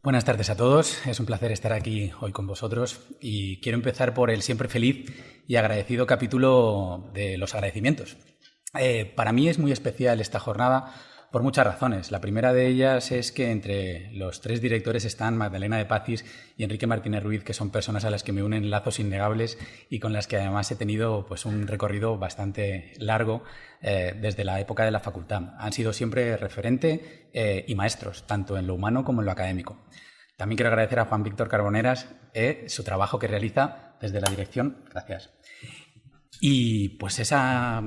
Buenas tardes a todos, es un placer estar aquí hoy con vosotros y quiero empezar por el siempre feliz y agradecido capítulo de los agradecimientos. Para mí es muy especial esta jornada por muchas razones. La primera de ellas es que entre los tres directores están Magdalena de Pazis y Enrique Martínez Ruiz, que son personas a las que me unen lazos innegables y con las que además he tenido un recorrido bastante largo desde la época de la facultad. Han sido siempre referente y maestros, tanto en lo humano como en lo académico. También quiero agradecer a Juan Víctor Carboneras su trabajo que realiza desde la dirección. Gracias. Y pues esa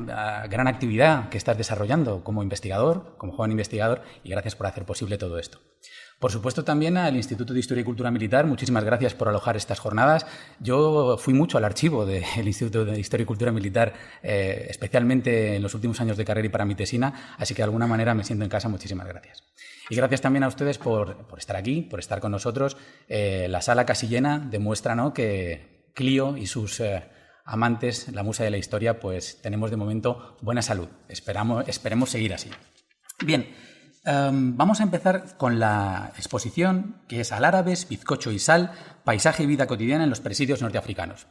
gran actividad que estás desarrollando como investigador, como joven investigador, y gracias por hacer posible todo esto. Por supuesto también al Instituto de Historia y Cultura Militar, muchísimas gracias por alojar estas jornadas. Yo fui mucho al archivo del Instituto de Historia y Cultura Militar, especialmente en los últimos años de carrera y para mi tesina, así que de alguna manera me siento en casa, muchísimas gracias. Y gracias también a ustedes por estar aquí, por estar con nosotros. La sala casi llena demuestra, ¿no?, que Clio y sus amantes, la musa de la historia, pues tenemos de momento buena salud. Esperemos seguir así. Bien, vamos a empezar con la exposición que es Alárabes, bizcocho y sal, paisaje y vida cotidiana en los presidios norteafricanos.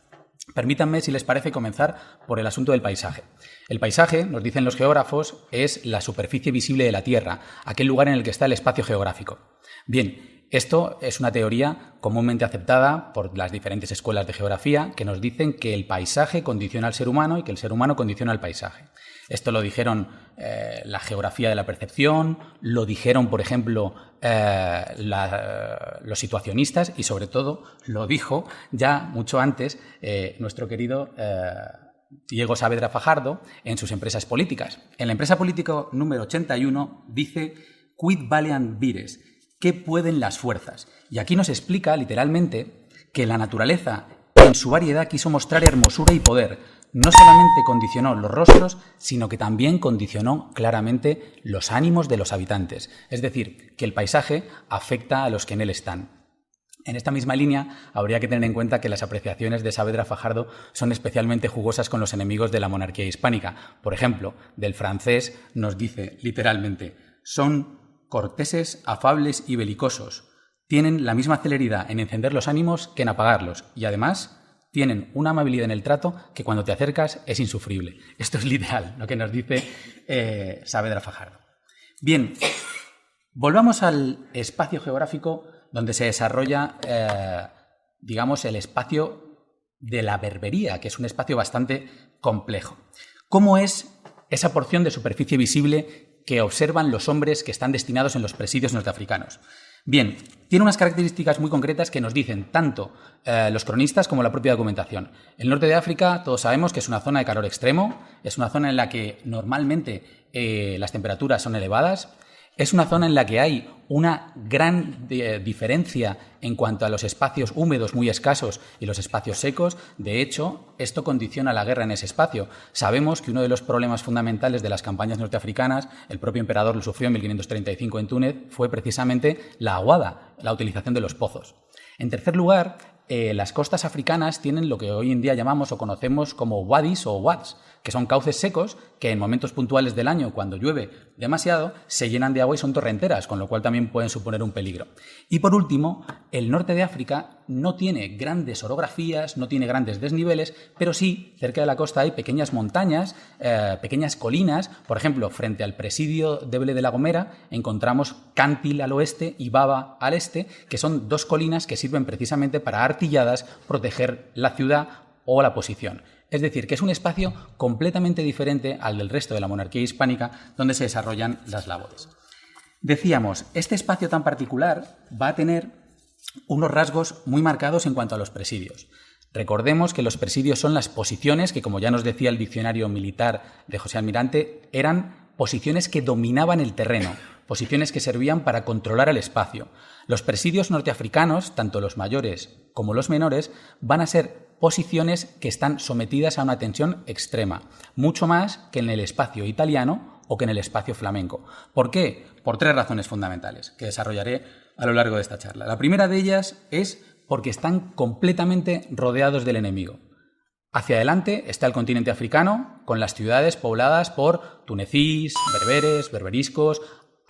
Permítanme, si les parece, comenzar por el asunto del paisaje. El paisaje, nos dicen los geógrafos, es la superficie visible de la Tierra, aquel lugar en el que está el espacio geográfico. Bien, esto es una teoría comúnmente aceptada por las diferentes escuelas de geografía que nos dicen que el paisaje condiciona al ser humano y que el ser humano condiciona al paisaje. Esto lo dijeron la geografía de la percepción, lo dijeron, por ejemplo, los situacionistas y, sobre todo, lo dijo ya mucho antes nuestro querido Diego Saavedra Fajardo en sus empresas políticas. En la empresa política número 81 dice «Quid valeant vires», ¿qué pueden las fuerzas? Y aquí nos explica literalmente que la naturaleza en su variedad quiso mostrar hermosura y poder. No solamente condicionó los rostros, sino que también condicionó claramente los ánimos de los habitantes. Es decir, que el paisaje afecta a los que en él están. En esta misma línea, habría que tener en cuenta que las apreciaciones de Saavedra Fajardo son especialmente jugosas con los enemigos de la monarquía hispánica. Por ejemplo, del francés nos dice literalmente: son corteses, afables y belicosos. Tienen la misma celeridad en encender los ánimos que en apagarlos y además tienen una amabilidad en el trato que cuando te acercas es insufrible. Esto es literal lo que nos dice Saavedra Fajardo. Bien, volvamos al espacio geográfico donde se desarrolla, el espacio de la Berbería, que es un espacio bastante complejo. ¿Cómo es esa porción de superficie visible que observan los hombres que están destinados en los presidios norteafricanos? Bien, tiene unas características muy concretas que nos dicen tanto los cronistas como la propia documentación. El norte de África, todos sabemos que es una zona de calor extremo, es una zona en la que normalmente las temperaturas son elevadas, es una zona en la que hay una gran diferencia en cuanto a los espacios húmedos muy escasos y los espacios secos. De hecho, esto condiciona la guerra en ese espacio. Sabemos que uno de los problemas fundamentales de las campañas norteafricanas, el propio emperador lo sufrió en 1535 en Túnez, fue precisamente la aguada, la utilización de los pozos. En tercer lugar, las costas africanas tienen lo que hoy en día llamamos o conocemos como wadis o wads, que son cauces secos que en momentos puntuales del año, cuando llueve demasiado, se llenan de agua y son torrenteras, con lo cual también pueden suponer un peligro. Y por último, el norte de África no tiene grandes orografías, no tiene grandes desniveles, pero sí, cerca de la costa hay pequeñas montañas, pequeñas colinas. Por ejemplo, frente al presidio de Vélez de la Gomera encontramos Cantil al oeste y Baba al este, que son dos colinas que sirven precisamente para artilladas proteger la ciudad o la posición. Es decir, que es un espacio completamente diferente al del resto de la monarquía hispánica donde se desarrollan las labores. Decíamos, este espacio tan particular va a tener unos rasgos muy marcados en cuanto a los presidios. Recordemos que los presidios son las posiciones que, como ya nos decía el diccionario militar de José Almirante, eran posiciones que dominaban el terreno, posiciones que servían para controlar el espacio. Los presidios norteafricanos, tanto los mayores como los menores, van a ser posiciones que están sometidas a una tensión extrema, mucho más que en el espacio italiano o que en el espacio flamenco. ¿Por qué? Por tres razones fundamentales que desarrollaré a lo largo de esta charla. La primera de ellas es porque están completamente rodeados del enemigo. Hacia adelante está el continente africano, con las ciudades pobladas por tunecíes, berberes, berberiscos,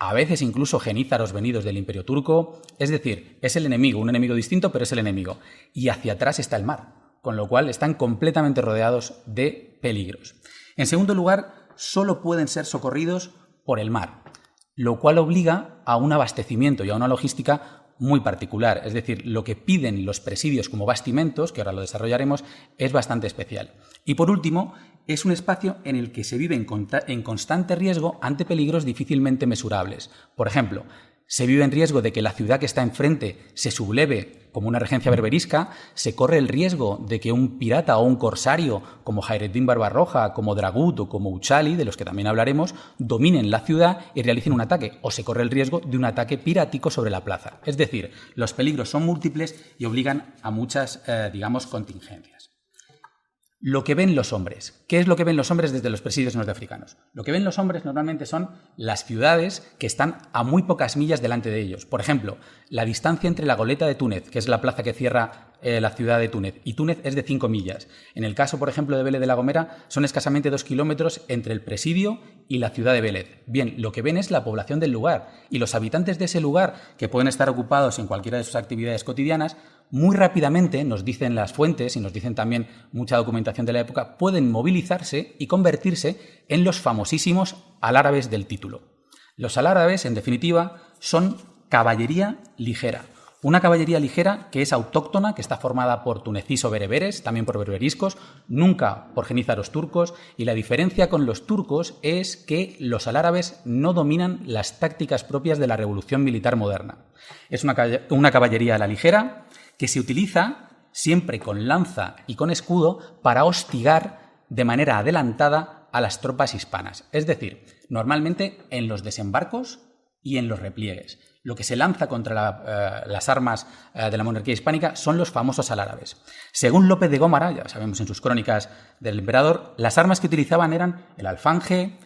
a veces incluso genízaros venidos del Imperio Turco. Es decir, es el enemigo, un enemigo distinto, pero es el enemigo. Y hacia atrás está el mar, con lo cual están completamente rodeados de peligros. En segundo lugar, solo pueden ser socorridos por el mar, lo cual obliga a un abastecimiento y a una logística muy particular. Es decir, lo que piden los presidios como bastimentos, que ahora lo desarrollaremos, es bastante especial. Y por último, es un espacio en el que se vive en constante riesgo ante peligros difícilmente mesurables. Por ejemplo, se vive en riesgo de que la ciudad que está enfrente se subleve como una regencia berberisca, se corre el riesgo de que un pirata o un corsario como Hayreddin Barbarroja, como Dragut o como Uchali, de los que también hablaremos, dominen la ciudad y realicen un ataque, o se corre el riesgo de un ataque pirático sobre la plaza. Es decir, los peligros son múltiples y obligan a muchas, contingencias. Lo que ven los hombres. ¿Qué es lo que ven los hombres desde los presidios norteafricanos? Lo que ven los hombres normalmente son las ciudades que están a muy pocas millas delante de ellos. Por ejemplo, la distancia entre la goleta de Túnez, que es la plaza que cierra la ciudad de Túnez, y Túnez es de 5 millas. En el caso, por ejemplo, de Vélez de la Gomera, son escasamente 2 kilómetros entre el presidio y la ciudad de Vélez. Bien, lo que ven es la población del lugar, y los habitantes de ese lugar, que pueden estar ocupados en cualquiera de sus actividades cotidianas, muy rápidamente, nos dicen las fuentes y nos dicen también mucha documentación de la época, pueden movilizarse y convertirse en los famosísimos alárabes del título. Los alárabes, en definitiva, son caballería ligera. Una caballería ligera que es autóctona, que está formada por tunecís o bereberes, también por berberiscos, nunca por genízaros turcos, y la diferencia con los turcos es que los alárabes no dominan las tácticas propias de la revolución militar moderna. Es una caballería a la ligera que se utiliza siempre con lanza y con escudo para hostigar de manera adelantada a las tropas hispanas. Es decir, normalmente en los desembarcos y en los repliegues. Lo que se lanza contra las armas de la monarquía hispánica son los famosos alárabes. Según López de Gómara, ya sabemos en sus crónicas del emperador, las armas que utilizaban eran el alfanje,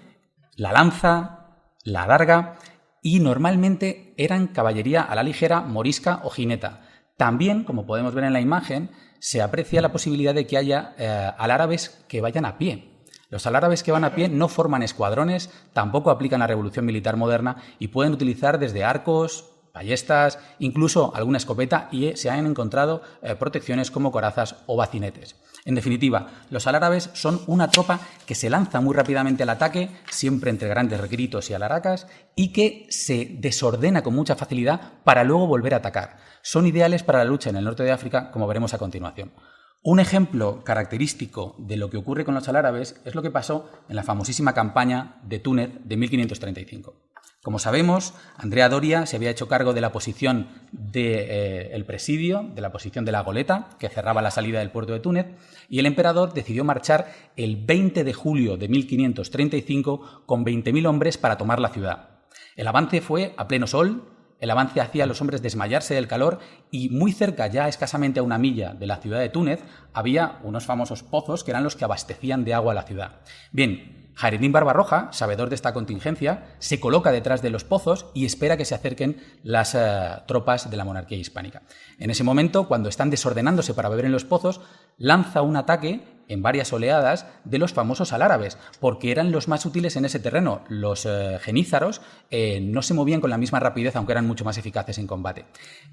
la lanza, la adarga y normalmente eran caballería a la ligera, morisca o jineta. También, como podemos ver en la imagen, se aprecia la posibilidad de que haya alárabes que vayan a pie. Los alárabes que van a pie no forman escuadrones, tampoco aplican la revolución militar moderna y pueden utilizar desde arcos, ballestas, incluso alguna escopeta, y se han encontrado protecciones como corazas o bacinetes. En definitiva, los alárabes son una tropa que se lanza muy rápidamente al ataque, siempre entre grandes gritos y alaracas, y que se desordena con mucha facilidad para luego volver a atacar. Son ideales para la lucha en el norte de África, como veremos a continuación. Un ejemplo característico de lo que ocurre con los alárabes es lo que pasó en la famosísima campaña de Túnez de 1535. Como sabemos, Andrea Doria se había hecho cargo de la posición del presidio, de la posición de la goleta, que cerraba la salida del puerto de Túnez, y el emperador decidió marchar el 20 de julio de 1535 con 20.000 hombres para tomar la ciudad. El avance fue a pleno sol. El avance hacía a los hombres desmayarse del calor y muy cerca, ya escasamente a 1 milla de la ciudad de Túnez, había unos famosos pozos que eran los que abastecían de agua a la ciudad. Bien, Hayreddin Barbarroja, sabedor de esta contingencia, se coloca detrás de los pozos y espera que se acerquen las tropas de la monarquía hispánica. En ese momento, cuando están desordenándose para beber en los pozos, lanza un ataque en varias oleadas de los famosos alárabes, porque eran los más útiles en ese terreno. Los genízaros no se movían con la misma rapidez, aunque eran mucho más eficaces en combate.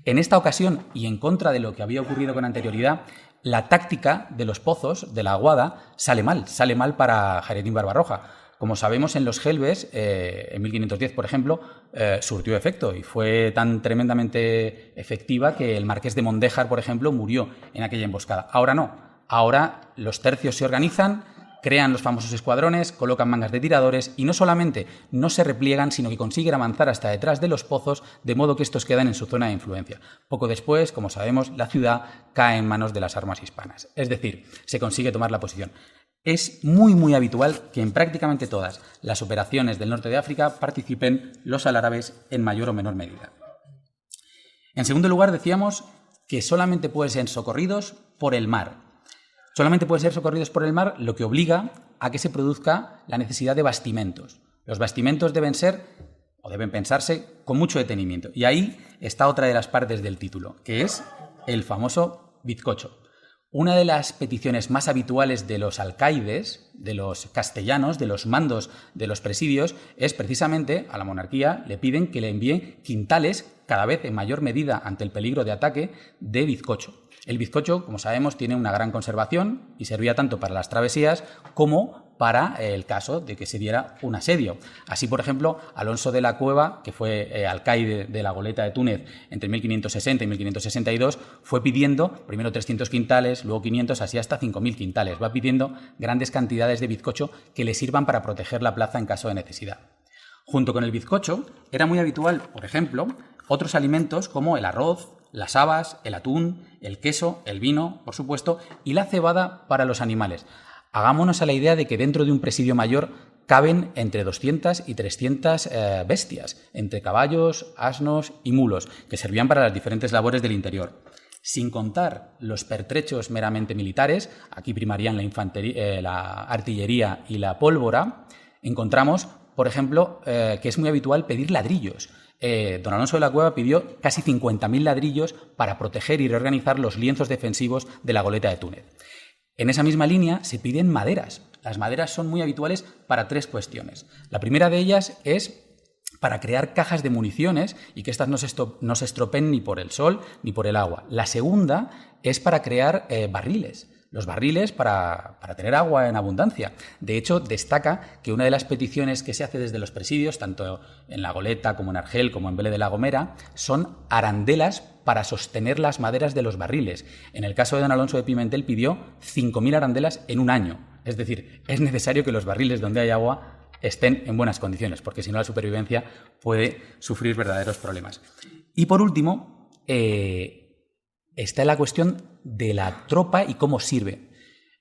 En esta ocasión, y en contra de lo que había ocurrido con anterioridad, la táctica de los pozos, de la aguada, sale mal para Hayreddin Barbarroja. Como sabemos, en los Gelbes, en 1510, por ejemplo, surtió efecto y fue tan tremendamente efectiva que el marqués de Mondéjar, por ejemplo, murió en aquella emboscada. Ahora no. Ahora los tercios se organizan, crean los famosos escuadrones, colocan mangas de tiradores y no solamente no se repliegan, sino que consiguen avanzar hasta detrás de los pozos, de modo que estos quedan en su zona de influencia. Poco después, como sabemos, la ciudad cae en manos de las armas hispanas. Es decir, se consigue tomar la posición. Es muy habitual que en prácticamente todas las operaciones del norte de África participen los alárabes en mayor o menor medida. En segundo lugar, decíamos que solamente pueden ser socorridos por el mar. Solamente pueden ser socorridos por el mar, lo que obliga a que se produzca la necesidad de bastimentos. Los bastimentos deben ser, o deben pensarse, con mucho detenimiento. Y ahí está otra de las partes del título, que es el famoso bizcocho. Una de las peticiones más habituales de los alcaides, de los castellanos, de los mandos de los presidios, es precisamente a la monarquía le piden que le envíen quintales, cada vez en mayor medida ante el peligro de ataque, de bizcocho. El bizcocho, como sabemos, tiene una gran conservación y servía tanto para las travesías como para el caso de que se diera un asedio. Así, por ejemplo, Alonso de la Cueva, que fue alcaide de la goleta de Túnez entre 1560 y 1562, fue pidiendo primero 300 quintales, luego 500, así hasta 5.000 quintales. Va pidiendo grandes cantidades de bizcocho que le sirvan para proteger la plaza en caso de necesidad. Junto con el bizcocho, era muy habitual, por ejemplo, otros alimentos como el arroz, las habas, el atún, el queso, el vino, por supuesto, y la cebada para los animales. Hagámonos a la idea de que dentro de un presidio mayor caben entre 200 y 300 bestias, entre caballos, asnos y mulos, que servían para las diferentes labores del interior. Sin contar los pertrechos meramente militares, aquí primarían la infantería, la artillería y la pólvora, encontramos, por ejemplo, que es muy habitual pedir ladrillos. Don Alonso de la Cueva pidió casi 50.000 ladrillos para proteger y reorganizar los lienzos defensivos de la goleta de Túnez. En esa misma línea se piden maderas. Las maderas son muy habituales para tres cuestiones. La primera de ellas es para crear cajas de municiones y que éstas no se estropeen ni por el sol ni por el agua. La segunda es para crear barriles. Los barriles para tener agua en abundancia. De hecho, destaca que una de las peticiones que se hace desde los presidios, tanto en La Goleta como en Argel como en Vélez de la Gomera, son arandelas para sostener las maderas de los barriles. En el caso de don Alonso de Pimentel pidió 5.000 arandelas en un año. Es decir, es necesario que los barriles donde hay agua estén en buenas condiciones, porque si no la supervivencia puede sufrir verdaderos problemas. Y por último, está la cuestión de la tropa y cómo sirve.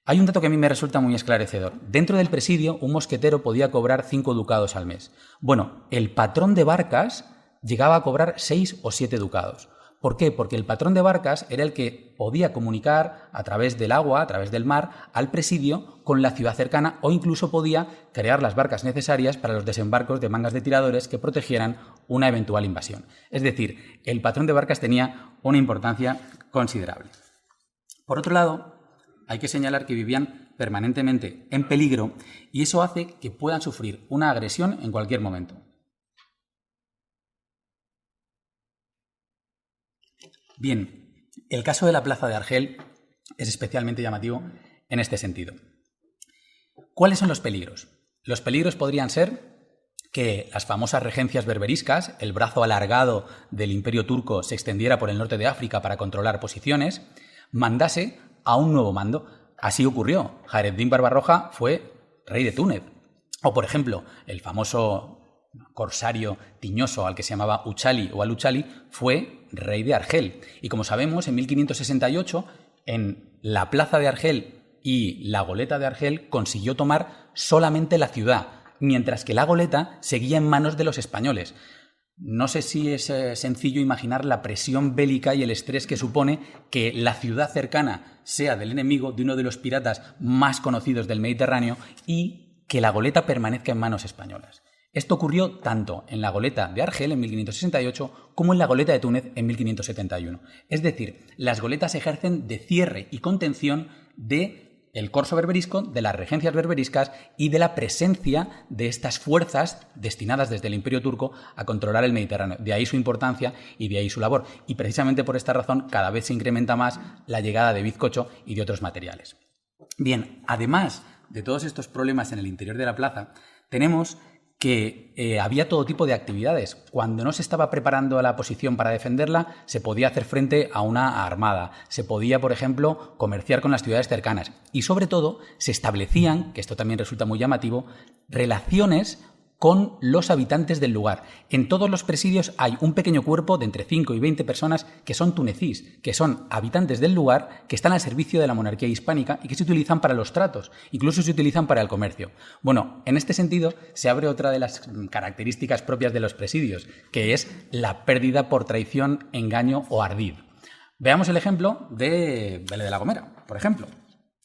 Hay un dato que a mí me resulta muy esclarecedor. Dentro del presidio, un mosquetero podía cobrar 5 ducados al mes. Bueno, el patrón de barcas llegaba a cobrar 6 o 7 ducados. ¿Por qué? Porque el patrón de barcas era el que podía comunicar a través del agua, a través del mar, al presidio con la ciudad cercana o incluso podía crear las barcas necesarias para los desembarcos de mangas de tiradores que protegieran una eventual invasión. Es decir, el patrón de barcas tenía una importancia considerable. Por otro lado, hay que señalar que vivían permanentemente en peligro y eso hace que puedan sufrir una agresión en cualquier momento. Bien, el caso de la plaza de Argel es especialmente llamativo en este sentido. ¿Cuáles son los peligros? Los peligros podrían ser que las famosas regencias berberiscas, el brazo alargado del Imperio turco, se extendiera por el norte de África para controlar posiciones, mandase a un nuevo mando. Así ocurrió. Jareddin Barbarroja fue rey de Túnez. O, por ejemplo, el famoso corsario tiñoso al que se llamaba Uchali o Al-Uchali fue rey de Argel. Y como sabemos, en 1568, en la plaza de Argel y la goleta de Argel consiguió tomar solamente la ciudad, mientras que la goleta seguía en manos de los españoles. No sé si es sencillo imaginar la presión bélica y el estrés que supone que la ciudad cercana sea del enemigo, de uno de los piratas más conocidos del Mediterráneo, y que la goleta permanezca en manos españolas. Esto ocurrió tanto en la goleta de Argel en 1568 como en la goleta de Túnez en 1571. Es decir, las goletas ejercen de cierre y contención del corso berberisco, de las regencias berberiscas y de la presencia de estas fuerzas destinadas desde el Imperio turco a controlar el Mediterráneo. De ahí su importancia y de ahí su labor. Y precisamente por esta razón cada vez se incrementa más la llegada de bizcocho y de otros materiales. Bien, además de todos estos problemas en el interior de la plaza, tenemos que había todo tipo de actividades. Cuando no se estaba preparando a la posición para defenderla, se podía hacer frente a una armada. Se podía, por ejemplo, comerciar con las ciudades cercanas. Y sobre todo, se establecían, que esto también resulta muy llamativo, relaciones con los habitantes del lugar. En todos los presidios hay un pequeño cuerpo de entre 5 y 20 personas que son tunecíes, que son habitantes del lugar, que están al servicio de la monarquía hispánica y que se utilizan para los tratos, incluso se utilizan para el comercio. Bueno, en este sentido se abre otra de las características propias de los presidios, que es la pérdida por traición, engaño o ardid. Veamos el ejemplo de Vélez de la Gomera, por ejemplo.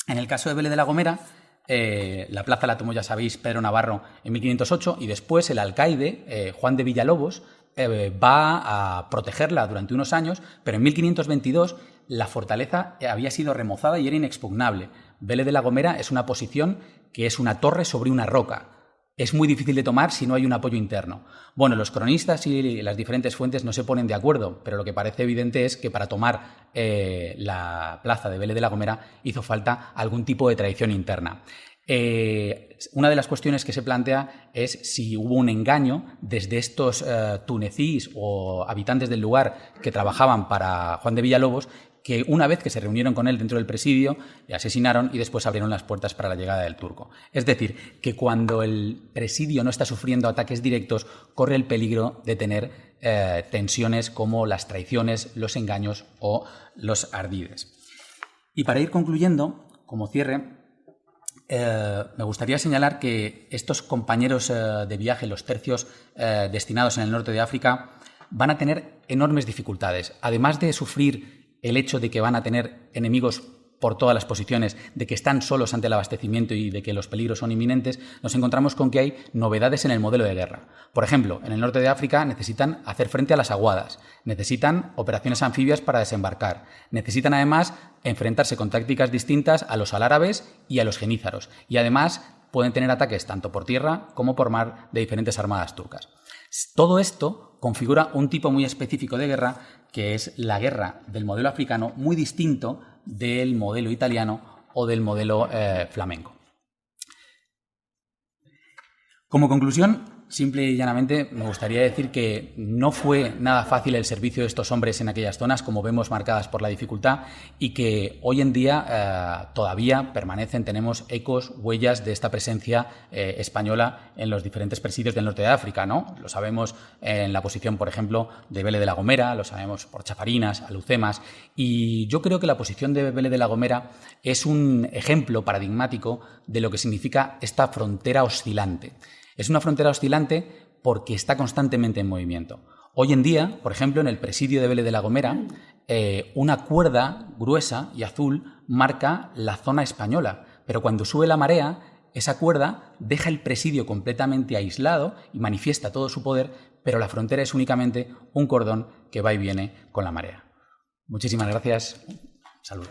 En el caso de Vélez de la Gomera, la plaza la tomó, ya sabéis, Pedro Navarro en 1508 y después el alcaide, Juan de Villalobos, va a protegerla durante unos años, pero en 1522 la fortaleza había sido remozada y era inexpugnable. Vélez de la Gomera es una posición que es una torre sobre una roca. Es muy difícil de tomar si no hay un apoyo interno. Bueno, los cronistas y las diferentes fuentes no se ponen de acuerdo, pero lo que parece evidente es que para tomar la plaza de Vélez de la Gomera hizo falta algún tipo de traición interna. Una de las cuestiones que se plantea es si hubo un engaño desde estos tunecíes o habitantes del lugar que trabajaban para Juan de Villalobos, que una vez que se reunieron con él dentro del presidio, le asesinaron y después abrieron las puertas para la llegada del turco. Es decir, que cuando el presidio no está sufriendo ataques directos, corre el peligro de tener tensiones como las traiciones, los engaños o los ardides. Y para ir concluyendo, como cierre, me gustaría señalar que estos compañeros de viaje, los tercios destinados en el norte de África, van a tener enormes dificultades. Además de sufrir el hecho de que van a tener enemigos por todas las posiciones, de que están solos ante el abastecimiento y de que los peligros son inminentes, nos encontramos con que hay novedades en el modelo de guerra. Por ejemplo, en el norte de África necesitan hacer frente a las aguadas, necesitan operaciones anfibias para desembarcar, necesitan además enfrentarse con tácticas distintas a los alárabes y a los genízaros, y además pueden tener ataques tanto por tierra como por mar de diferentes armadas turcas. Todo esto configura un tipo muy específico de guerra, que es la guerra del modelo africano, muy distinto del modelo italiano o del modelo flamenco. Como conclusión, simple y llanamente, me gustaría decir que no fue nada fácil el servicio de estos hombres en aquellas zonas, como vemos marcadas por la dificultad, y que hoy en día todavía permanecen, tenemos ecos, huellas de esta presencia española en los diferentes presidios del norte de África, ¿no? Lo sabemos en la posición, por ejemplo, de Vélez de la Gomera, lo sabemos por Chafarinas, Alucemas, y yo creo que la posición de Vélez de la Gomera es un ejemplo paradigmático de lo que significa esta frontera oscilante. Es una frontera oscilante porque está constantemente en movimiento. Hoy en día, por ejemplo, en el presidio de Vélez de la Gomera, una cuerda gruesa y azul marca la zona española, pero cuando sube la marea, esa cuerda deja el presidio completamente aislado y manifiesta todo su poder, pero la frontera es únicamente un cordón que va y viene con la marea. Muchísimas gracias. Saludos.